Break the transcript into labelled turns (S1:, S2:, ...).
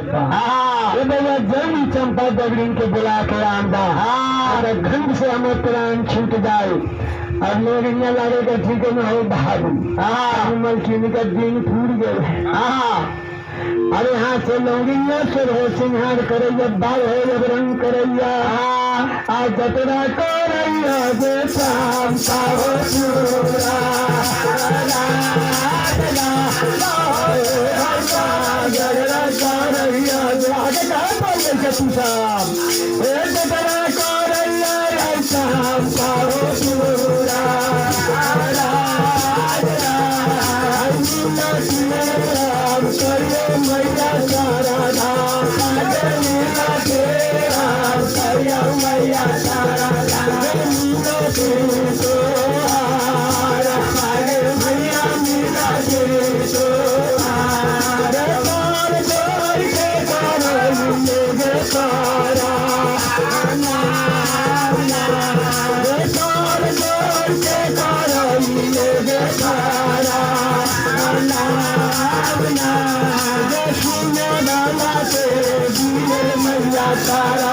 S1: ये भैया जल्दी चंपा दगड़ी के बुला के आंदा। अगर घंट से हमें प्राण छूट जाए और लोग यहाँ लगेगा ठीक है ना हो भागू। मलकिनी का दिन फूट गए। अरे हाँ से लोगिया सुर हो सिंहार करैया बाल हो जब रंग करैया आ जतरा करैया जे शाम का हो चूरा जतरा करैया जे आगे कहाँ पर गए तू साहब जतरा करैया शाम का हो चूरा करियो मैया सारा धाम लीला के राम करियो मैया सारा धाम लीला के सोहार मैया लीला के सोहार कौन जोर के करेंगे सारा कौन जोर के करेंगे सारा मैया सारा